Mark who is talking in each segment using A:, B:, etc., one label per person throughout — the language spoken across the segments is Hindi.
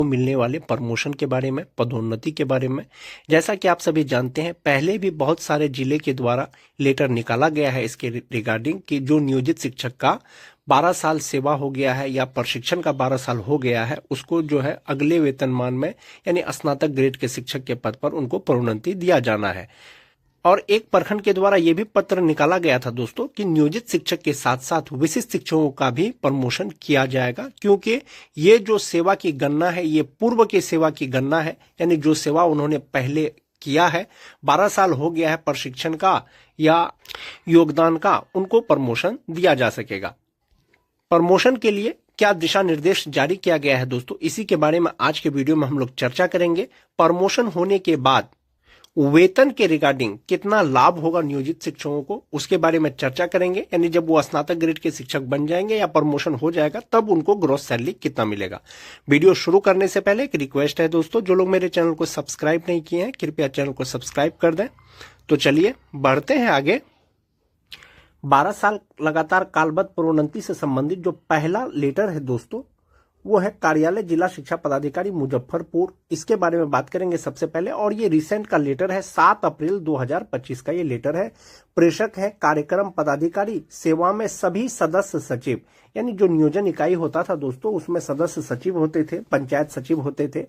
A: मिलने वाले प्रमोशन के बारे में, पदोन्नति के बारे में। जैसा कि आप सभी जानते हैं, पहले भी बहुत सारे जिले के द्वारा लेटर निकाला गया है इसके रिगार्डिंग कि जो नियोजित शिक्षक का 12 साल सेवा हो गया है या प्रशिक्षण का 12 साल हो गया है, उसको जो है अगले वेतनमान में यानी स्नातक ग्रेड के शिक्षक के पद पर उनको प्रोन्नति दिया जाना है। और एक प्रखंड के द्वारा यह भी पत्र निकाला गया था दोस्तों कि नियोजित शिक्षक के साथ साथ विशिष्ट शिक्षकों का भी प्रमोशन किया जाएगा, क्योंकि ये जो सेवा की गणना है ये पूर्व की सेवा की गणना है, यानी जो सेवा उन्होंने पहले किया है, 12 साल हो गया है प्रशिक्षण का या योगदान का, उनको प्रमोशन दिया जा सकेगा। प्रमोशन के लिए क्या दिशा निर्देश जारी किया गया है दोस्तों, इसी के बारे में आज के वीडियो में हम लोग चर्चा करेंगे। प्रमोशन होने के बाद वेतन के रिगार्डिंग कितना लाभ होगा नियोजित शिक्षकों को, उसके बारे में चर्चा करेंगे। यानी जब वो स्नातक ग्रेड के शिक्षक बन जाएंगे या प्रमोशन हो जाएगा तब उनको ग्रॉस सैलरी कितना मिलेगा। वीडियो शुरू करने से पहले एक रिक्वेस्ट है दोस्तों, जो लोग मेरे चैनल को सब्सक्राइब नहीं किए हैं कृपया चैनल को सब्सक्राइब कर दें। तो चलिए बढ़ते हैं आगे। 12 साल लगातार कालबद्ध प्रोन्नति से संबंधित जो पहला लेटर है दोस्तों, वो है कार्यालय जिला शिक्षा पदाधिकारी मुजफ्फरपुर। इसके बारे में बात करेंगे सबसे पहले, और ये रिसेंट का लेटर है, 7 अप्रैल 2025 का ये लेटर है। प्रेषक है कार्यक्रम पदाधिकारी, सेवा में सभी सदस्य सचिव। यानी जो नियोजन इकाई होता था दोस्तों, उसमें सदस्य सचिव होते थे, पंचायत सचिव होते थे।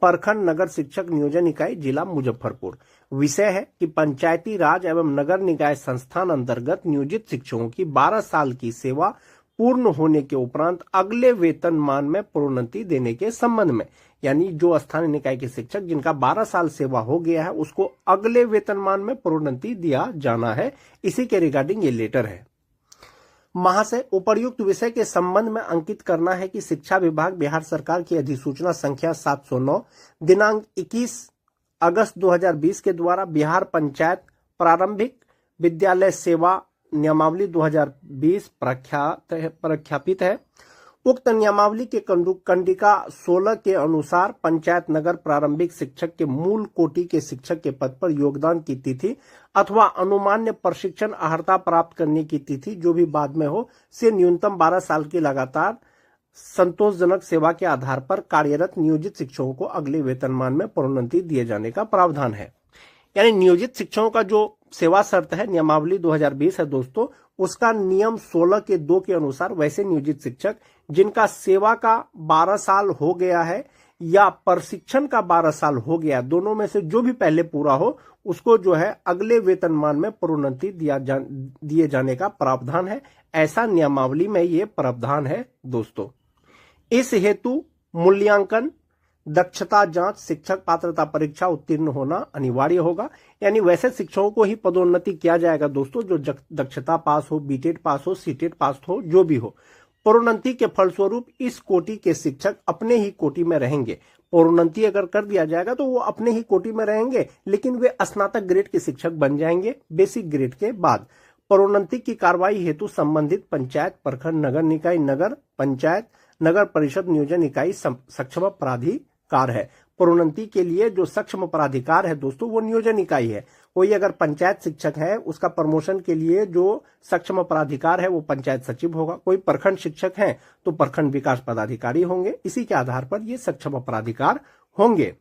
A: प्रखंड नगर शिक्षक नियोजन इकाई जिला मुजफ्फरपुर। विषय है कि पंचायती राज एवं नगर निकाय संस्थान अंतर्गत नियोजित शिक्षकों की 12 साल की सेवा पूर्ण होने के उपरांत अगले वेतनमान में प्रोन्नति देने के संबंध में। यानी जो स्थानीय निकाय के शिक्षक जिनका 12 साल सेवा हो गया है उसको अगले वेतनमान में प्रोन्नति दिया जाना है, इसी के रिगार्डिंग ये लेटर है। महाशय, उपर्युक्त विषय के संबंध में अंकित करना है कि शिक्षा विभाग बिहार सरकार की अधिसूचना संख्या 709 दिनांक 21 अगस्त 2020 के द्वारा बिहार पंचायत प्रारंभिक विद्यालय सेवा नियमावली 2020 प्रख्यापित है। उक्त नियमावली के कंडिका 16 के अनुसार पंचायत नगर प्रारंभिक शिक्षक के मूल कोटि के शिक्षक के पद पर योगदान की तिथि अथवा अनुमान्य प्रशिक्षण अर्हता प्राप्त करने की तिथि जो भी बाद में हो से न्यूनतम 12 साल की लगातार संतोषजनक सेवा के आधार पर कार्यरत नियोजित शिक्षकों को अगले वेतनमान में प्रोन्नति दिए जाने का प्रावधान है। यानी नियोजित शिक्षकों का जो सेवा शर्त है नियमावली 2020 है दोस्तों, उसका नियम 16 के 2 के अनुसार वैसे नियोजित शिक्षक जिनका सेवा का 12 साल हो गया है या प्रशिक्षण का 12 साल हो गया, दोनों में से जो भी पहले पूरा हो उसको जो है अगले वेतनमान में प्रोन्नति दिए जाने का प्रावधान है। ऐसा नियमावली में ये प्रावधान है दोस्तों। इस हेतु मूल्यांकन, दक्षता जांच, शिक्षक पात्रता परीक्षा उत्तीर्ण होना अनिवार्य होगा। यानी वैसे शिक्षकों को ही पदोन्नति किया जाएगा दोस्तों जो दक्षता पास हो, बीटेट पास हो, सीटेट पास हो, जो भी हो। प्रोन्नति के फलस्वरूप इस कोटि के शिक्षक अपने ही कोटि में रहेंगे। प्रोन्नति अगर कर दिया जाएगा तो वो अपने ही कोटि में रहेंगे, लेकिन वे स्नातक ग्रेड के शिक्षक बन जाएंगे बेसिक ग्रेड के बाद। प्रोन्नति की कार्रवाई हेतु संबंधित पंचायत, प्रखंड, नगर निकाय, नगर पंचायत, नगर परिषद नियोजन इकाई सक्षम प्राधिकार है। प्रोन्नति के लिए जो सक्षम प्राधिकार है दोस्तों वो नियोजन इकाई है। कोई अगर पंचायत शिक्षक है उसका प्रमोशन के लिए जो सक्षम प्राधिकार है वो पंचायत सचिव होगा। कोई प्रखंड शिक्षक है तो प्रखंड विकास पदाधिकारी होंगे। इसी के आधार पर ये सक्षम प्राधिकार होंगे।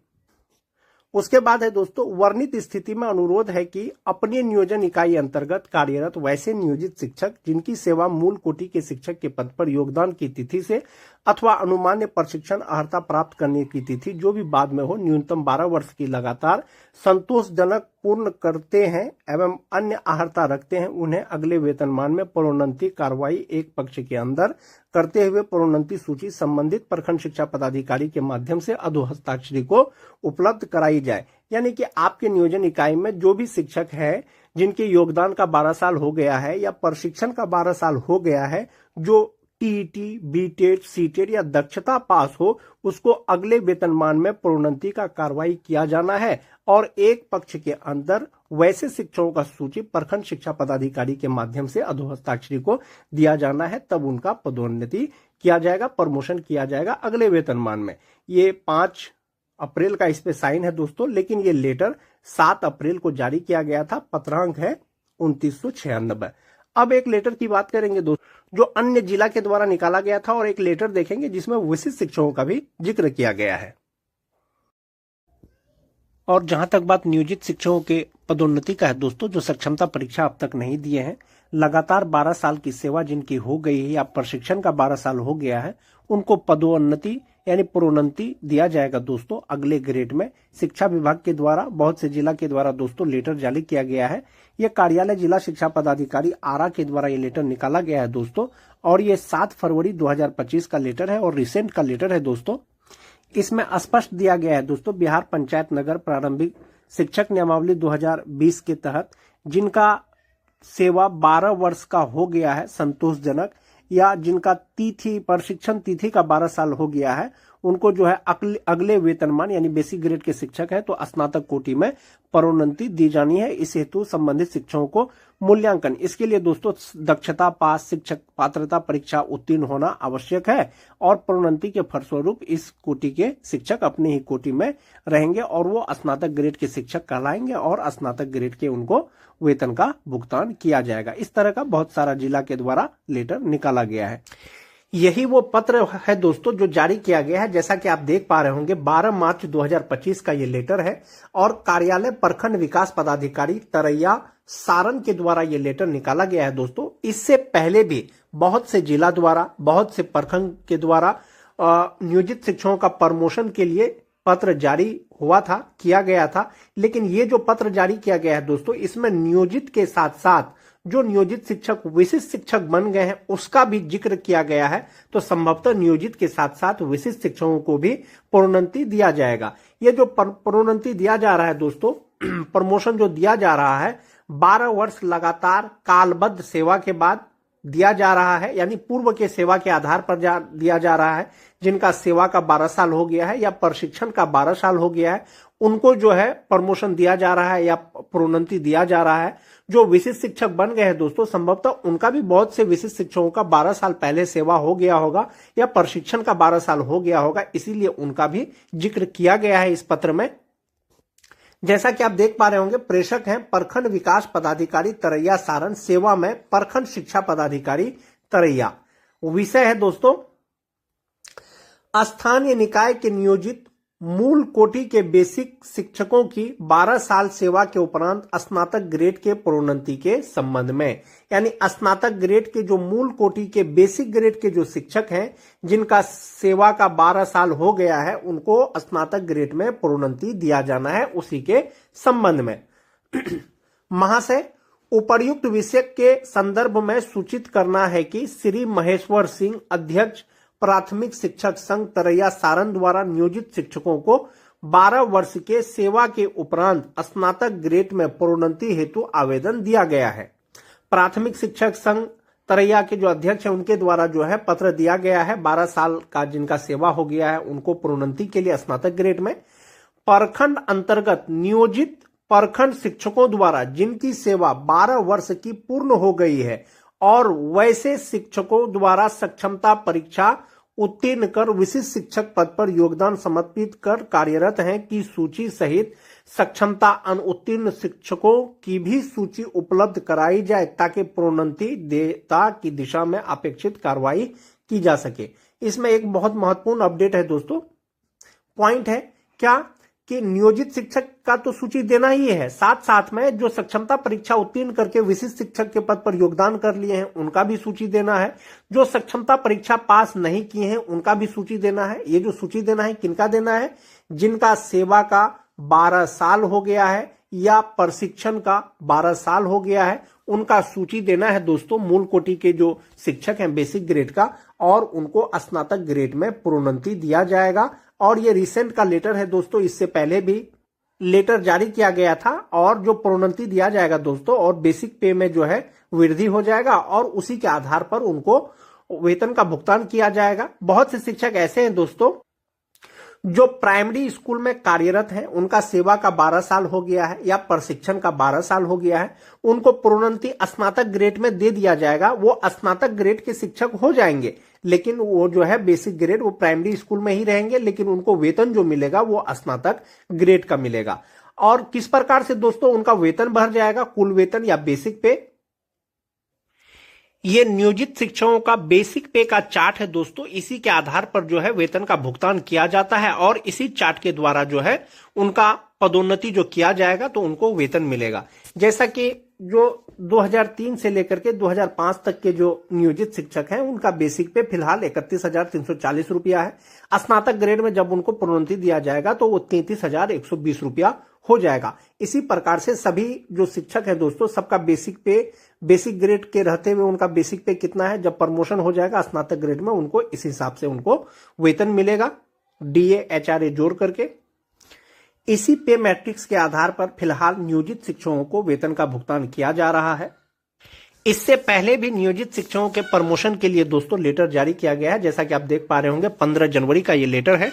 A: उसके बाद है दोस्तों, वर्णित स्थिति में अनुरोध है कि अपने नियोजन इकाई अंतर्गत कार्यरत वैसे नियोजित शिक्षक जिनकी सेवा मूल कोटि के शिक्षक के पद पर योगदान की तिथि से अथवा अनुमान्य प्रशिक्षण अर्हता प्राप्त करने की तिथि जो भी बाद में हो न्यूनतम 12 वर्ष की लगातार संतोषजनक पूर्ण करते हैं एवं अन्य अर्हता रखते हैं, उन्हें अगले वेतनमान में प्रोन्नति कार्रवाई एक पक्ष के अंदर करते हुए प्रोन्नति सूची संबंधित प्रखंड शिक्षा पदाधिकारी के माध्यम से अधोहस्ताक्षरी को उपलब्ध कराई जाए। यानी कि आपके नियोजन इकाई में जो भी शिक्षक है जिनके योगदान का 12 साल हो गया है या प्रशिक्षण का 12 साल हो गया है, जो टीईटी, बीटेट, सीटेट या दक्षता पास हो, उसको अगले वेतनमान में प्रोन्नति का कार्रवाई किया जाना है। और एक पक्ष के अंदर वैसे शिक्षकों का सूची प्रखंड शिक्षा पदाधिकारी के माध्यम से अधोहस्ताक्षरी को दिया जाना है, तब उनका पदोन्नति किया जाएगा, प्रमोशन किया जाएगा अगले वेतनमान में। ये 5 अप्रैल का इस पे साइन है दोस्तों, लेकिन ये लेटर 7 अप्रैल को जारी किया गया था। पत्रांक है 2996। अब एक लेटर की बात करेंगे जो अन्य जिला के द्वारा निकाला गया था, और एक लेटर देखेंगे जिसमें विशिष्ट शिक्षकों का भी जिक्र किया गया है। और जहां तक बात नियोजित शिक्षकों के पदोन्नति का है दोस्तों, जो सक्षमता परीक्षा अब तक नहीं दिए हैं, लगातार 12 साल की सेवा जिनकी हो गई है या प्रशिक्षण का 12 साल हो गया है, उनको पदोन्नति यानी प्रोन्नति दिया जाएगा दोस्तों अगले ग्रेड में। शिक्षा विभाग के द्वारा बहुत से जिला के द्वारा दोस्तों लेटर जारी किया गया है। यह कार्यालय जिला शिक्षा पदाधिकारी आरा के द्वारा ये लेटर निकाला गया है दोस्तों, और ये 7 फरवरी 2025 का लेटर है और रिसेंट का लेटर है दोस्तों। इसमें स्पष्ट दिया गया है दोस्तों, बिहार पंचायत नगर प्रारंभिक शिक्षक नियमावली 2020 के तहत जिनका सेवा 12 वर्ष का हो गया है संतोषजनक, या जिनका तिथि प्रशिक्षण तिथि का 12 साल हो गया है, उनको जो है अगले वेतनमान यानी बेसिक ग्रेड के शिक्षक है तो स्नातक कोटि में प्रोन्नति दी जानी है। इस हेतु संबंधित शिक्षकों को मूल्यांकन, इसके लिए दोस्तों दक्षता पास, शिक्षक पात्रता परीक्षा उत्तीर्ण होना आवश्यक है, और प्रोन्नति के फलस्वरूप इस कोटि के शिक्षक अपने ही कोटि में रहेंगे और वो स्नातक ग्रेड के शिक्षक कहलाएंगे और स्नातक ग्रेड के उनको वेतन का भुगतान किया जाएगा। इस तरह का बहुत सारा जिला के द्वारा लेटर निकाला गया है। यही वो पत्र है दोस्तों जो जारी किया गया है, जैसा कि आप देख पा रहे होंगे 12 मार्च 2025 का ये लेटर है, और कार्यालय प्रखंड विकास पदाधिकारी तरैया सारण के द्वारा ये लेटर निकाला गया है दोस्तों। इससे पहले भी बहुत से जिला द्वारा, बहुत से प्रखंड के द्वारा नियोजित शिक्षकों का प्रमोशन के लिए पत्र जारी हुआ था, किया गया था, लेकिन ये जो पत्र जारी किया गया है दोस्तों, इसमें नियोजित के साथ साथ जो नियोजित शिक्षक विशिष्ट शिक्षक बन गए हैं उसका भी जिक्र किया गया है। तो संभवतः नियोजित के साथ साथ विशिष्ट शिक्षकों को भी प्रोन्नति दिया जाएगा। ये जो प्रोन्नति दिया जा रहा है दोस्तों, प्रमोशन जो दिया जा रहा है 12 वर्ष लगातार कालबद्ध सेवा के बाद दिया जा रहा है, यानी पूर्व के सेवा के आधार पर दिया जा रहा है। जिनका सेवा का 12 साल हो गया है या प्रशिक्षण का 12 साल हो गया है, उनको जो है प्रमोशन दिया जा रहा है या प्रोन्नति दिया जा रहा है। जो विशिष्ट शिक्षक बन गए हैं दोस्तों, संभवतः उनका भी बहुत से विशिष्ट शिक्षकों का 12 साल पहले सेवा हो गया होगा या प्रशिक्षण का 12 साल हो गया होगा, इसीलिए उनका भी जिक्र किया गया है इस पत्र में। जैसा कि आप देख पा रहे होंगे, प्रेषक हैं प्रखंड विकास पदाधिकारी तरैया सारण, सेवा में प्रखंड शिक्षा पदाधिकारी तरैया। विषय है दोस्तों स्थानीय निकाय के नियोजित मूल कोटि के बेसिक शिक्षकों की 12 साल सेवा के उपरांत स्नातक ग्रेड के प्रोन्नति के संबंध में, यानी स्नातक ग्रेड के जो मूल कोटि के बेसिक ग्रेड के जो शिक्षक हैं जिनका सेवा का 12 साल हो गया है, उनको स्नातक ग्रेड में प्रोन्नति दिया जाना है, उसी के संबंध में। महाशय, उपर्युक्त विषय के संदर्भ में सूचित करना है कि श्री महेश्वर सिंह, अध्यक्ष प्राथमिक शिक्षक संघ तरैया सारण द्वारा नियोजित शिक्षकों को 12 वर्ष के सेवा के उपरांत स्नातक ग्रेड में प्रोन्नति हेतु आवेदन दिया गया है। प्राथमिक शिक्षक संघ तरैया के जो अध्यक्ष हैं उनके द्वारा जो है पत्र दिया गया है। 12 साल का जिनका सेवा हो गया है उनको प्रोन्नति के लिए स्नातक ग्रेड में। प्रखंड अंतर्गत नियोजित प्रखंड शिक्षकों द्वारा जिनकी सेवा 12 वर्ष की पूर्ण हो गई है और वैसे शिक्षकों द्वारा सक्षमता परीक्षा उत्तीर्ण कर विशिष्ट शिक्षक पद पर योगदान समर्पित कर कार्यरत हैं की सूची सहित सक्षमता अनुत्तीर्ण शिक्षकों की भी सूची उपलब्ध कराई जाए ताकि प्रोन्नति देयता की दिशा में अपेक्षित कार्रवाई की जा सके। इसमें एक बहुत महत्वपूर्ण अपडेट है दोस्तों, पॉइंट है क्या कि नियोजित शिक्षक का तो सूची देना ही है, साथ साथ में जो सक्षमता परीक्षा उत्तीर्ण करके विशिष्ट शिक्षक के पद पर योगदान कर लिए हैं उनका भी सूची देना है। जो सक्षमता परीक्षा पास नहीं किए हैं उनका भी सूची देना है। ये जो सूची देना है किनका देना है? जिनका सेवा का 12 साल हो गया है या प्रशिक्षण का 12 साल हो गया है, उनका सूची देना है दोस्तों मूल कोटि के जो शिक्षक हैं बेसिक ग्रेड का, और उनको स्नातक ग्रेड में प्रोन्नति दिया जाएगा। और ये रिसेंट का लेटर है दोस्तों, इससे पहले भी लेटर जारी किया गया था, और जो प्रोन्नति दिया जाएगा दोस्तों और बेसिक पे में जो है वृद्धि हो जाएगा और उसी के आधार पर उनको वेतन का भुगतान किया जाएगा। बहुत से शिक्षक ऐसे हैं दोस्तों जो प्राइमरी स्कूल में कार्यरत हैं, उनका सेवा का 12 साल हो गया है या प्रशिक्षण का 12 साल हो गया है, उनको प्रोन्नति स्नातक ग्रेड में दे दिया जाएगा। वो स्नातक ग्रेड के शिक्षक हो जाएंगे, लेकिन वो जो है बेसिक ग्रेड वो प्राइमरी स्कूल में ही रहेंगे, लेकिन उनको वेतन जो मिलेगा वो स्नातक ग्रेड का मिलेगा। और किस प्रकार से दोस्तों उनका वेतन बढ़ जाएगा, कुल वेतन या बेसिक पे? ये नियोजित शिक्षकों का बेसिक पे का चार्ट है दोस्तों। इसी के आधार पर जो है वेतन का भुगतान किया जाता है और इसी चार्ट के द्वारा जो है उनका पदोन्नति जो किया जाएगा तो उनको वेतन मिलेगा। जैसा कि जो 2003 से लेकर के 2005 तक के जो नियोजित शिक्षक हैं उनका बेसिक पे फिलहाल 31,340 रुपया है। स्नातक ग्रेड में जब उनको प्रोन्नति दिया जाएगा तो वो 33,120 रुपया हो जाएगा। इसी प्रकार से सभी जो शिक्षक हैं दोस्तों सबका बेसिक पे, बेसिक ग्रेड के रहते हुए उनका बेसिक पे कितना है, जब प्रमोशन हो जाएगा स्नातक ग्रेड में उनको इस हिसाब से उनको वेतन मिलेगा, डीए एचआरए जोड़ करके। इसी पे मैट्रिक्स के आधार पर फिलहाल नियोजित शिक्षकों को वेतन का भुगतान किया जा रहा है। इससे पहले भी नियोजित शिक्षकों के प्रमोशन के लिए दोस्तों लेटर जारी किया गया है। जैसा कि आप देख पा रहे होंगे 15 जनवरी का ये लेटर है।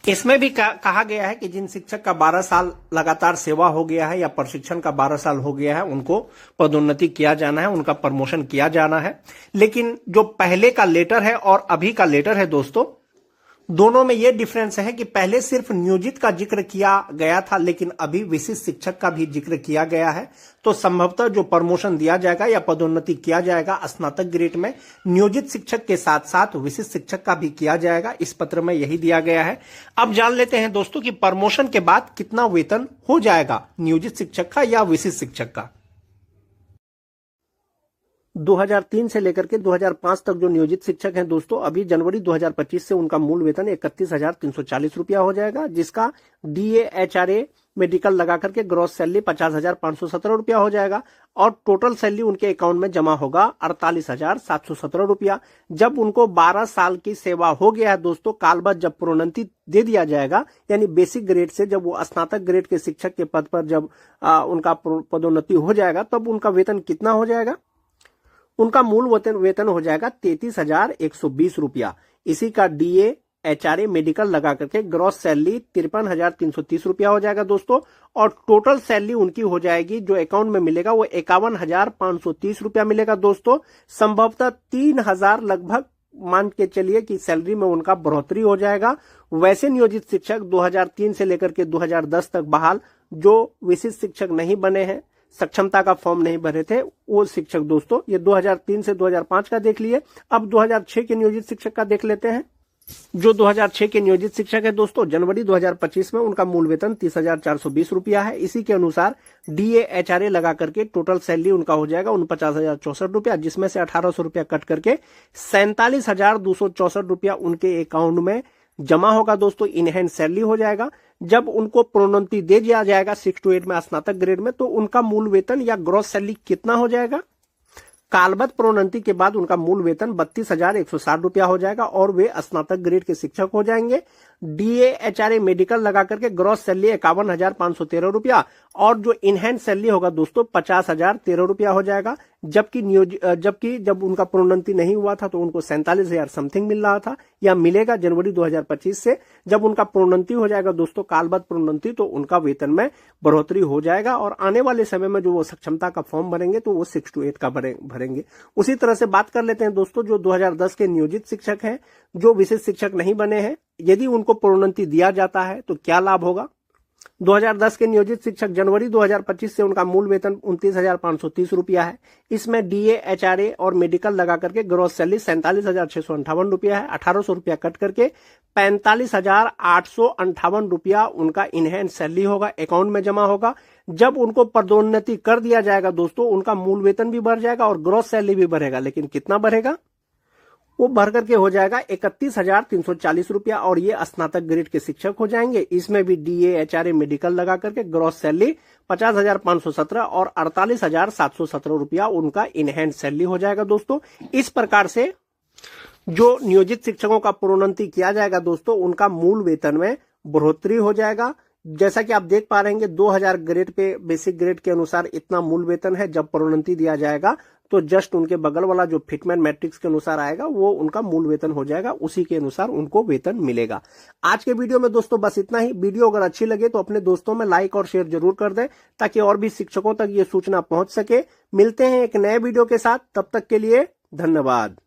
A: इसमें भी कहा गया है कि जिन शिक्षक का 12 साल लगातार सेवा हो गया है या प्रशिक्षण का 12 साल हो गया है उनको पदोन्नति किया जाना है, उनका प्रमोशन किया जाना है। लेकिन जो पहले का लेटर है और अभी का लेटर है दोस्तों, दोनों में यह डिफरेंस है कि पहले सिर्फ नियोजित का जिक्र किया गया था लेकिन अभी विशिष्ट शिक्षक का भी जिक्र किया गया है। तो संभवतः जो प्रमोशन दिया जाएगा या पदोन्नति किया जाएगा स्नातक ग्रेड में नियोजित शिक्षक के साथ साथ विशिष्ट शिक्षक का भी किया जाएगा। इस पत्र में यही दिया गया है। अब जान लेते हैं दोस्तों कि प्रमोशन के बाद कितना वेतन हो जाएगा नियोजित शिक्षक का या विशिष्ट शिक्षक का। 2003 से लेकर के 2005 तक जो नियोजित शिक्षक हैं दोस्तों, अभी जनवरी 2025 से उनका मूल वेतन 31,340 रुपया हो जाएगा, जिसका डीए एचआरए मेडिकल लगा करके ग्रॉस सैलरी 50,517 रुपया हो जाएगा और टोटल सैलरी उनके अकाउंट में जमा होगा 48,717 रुपया। जब उनको 12 साल की सेवा हो गया है दोस्तों, कालबद्ध जब प्रोन्नति दे दिया जाएगा, यानी बेसिक ग्रेड से जब वो स्नातक ग्रेड के शिक्षक के पद पर जब उनका पदोन्नति हो जाएगा तब उनका वेतन कितना हो जाएगा, उनका मूल वेतन हो जाएगा 33,120 रुपया। इसी का डीए एचआरए मेडिकल लगा करके ग्रॉस सैलरी 53,330 रुपया हो जाएगा दोस्तों और टोटल सैलरी उनकी हो जाएगी जो अकाउंट में मिलेगा वो 51,530 रुपया मिलेगा दोस्तों। संभवतः 3,000 लगभग मान के चलिए कि सैलरी में उनका बढ़ोतरी हो जाएगा। वैसे नियोजित शिक्षक 2003 से लेकर के 2010 तक बहाल जो विशिष्ट शिक्षक नहीं बने हैं, सक्षमता का फॉर्म नहीं भरे थे, वो शिक्षक दोस्तों, ये 2003 से 2005 का देख लिए। अब 2006 के नियोजित शिक्षक का देख लेते हैं। जो 2006 के नियोजित शिक्षक है दोस्तों, जनवरी 2025 में उनका मूल वेतन 30,420 रुपया है। इसी के अनुसार डीए एचआरए लगा करके टोटल सैलरी उनका हो जाएगा 49,064 रुपया, जिसमें से 1,800 रुपया कट करके 47,264 रुपया उनके अकाउंट में जमा होगा दोस्तों, इन हैंड सैलरी हो जाएगा। जब उनको प्रोन्नति दे दिया जाएगा 6 to 8 में स्नातक ग्रेड में तो उनका मूल वेतन या ग्रॉस सैलरी कितना हो जाएगा, कालबद्ध प्रोन्नति के बाद उनका मूल वेतन 32,160 रुपया हो जाएगा और वे स्नातक ग्रेड के शिक्षक हो जाएंगे। डीए एचआरए मेडिकल लगा करके ग्रॉस सैलरी 51,513 रुपया और जो इन हैंड सैलरी होगा दोस्तों 50,013 रुपया हो जाएगा। जबकि जब उनका प्रोन्नति नहीं हुआ था तो उनको 47,000 समथिंग मिल रहा था या मिलेगा जनवरी 2025 से। जब उनका प्रोन्नति हो जाएगा दोस्तों, कालबद्ध प्रोन्नति, तो उनका वेतन में बढ़ोतरी हो जाएगा और आने वाले समय में जो वो सक्षमता का फॉर्म भरेंगे तो वो 6 to 8 का भरेंगे। उसी तरह से बात कर लेते हैं दोस्तों जो 2010 के नियोजित शिक्षक हैं जो विशिष्ट शिक्षक नहीं बने हैं, यदि उनको प्रोन्नति दिया जाता है तो क्या लाभ होगा। 2010 के नियोजित शिक्षक जनवरी 2025 से उनका मूल वेतन 29,530 रुपया है। इसमें डीए एचआरए और मेडिकल लगा करके ग्रॉस सैलरी 47,658 रुपया है। 1,800 रुपया कट करके 45,858 रुपया उनका इन हैंड सैलरी होगा, अकाउंट में जमा होगा। जब उनको पदोन्नति कर दिया जाएगा दोस्तों, उनका मूल वेतन भी बढ़ जाएगा और ग्रॉस सैलरी भी बढ़ेगा, लेकिन कितना बढ़ेगा, वो भर करके हो जाएगा 31,340 रुपया और ये स्नातक ग्रेड के शिक्षक हो जाएंगे। इसमें भी डीए एचआरए मेडिकल लगा करके ग्रॉस सैलरी 50,517 और 48,717 रुपया उनका इन हैंड सैलरी हो जाएगा दोस्तों। इस प्रकार से जो नियोजित शिक्षकों का प्रोन्नति किया जाएगा दोस्तों, उनका मूल वेतन में बढ़ोतरी हो जाएगा। जैसा कि आप देख पा रहे हैं 2000 ग्रेड पे बेसिक ग्रेड के अनुसार इतना मूल वेतन है। जब प्रोन्नति दिया जाएगा तो जस्ट उनके बगल वाला जो फिटमैन मैट्रिक्स के अनुसार आएगा वो उनका मूल वेतन हो जाएगा, उसी के अनुसार उनको वेतन मिलेगा। आज के वीडियो में दोस्तों बस इतना ही। वीडियो अगर अच्छी लगे तो अपने दोस्तों में लाइक और शेयर जरूर कर दें ताकि और भी शिक्षकों तक ये सूचना पहुंच सके। मिलते हैं एक नए वीडियो के साथ, तब तक के लिए धन्यवाद।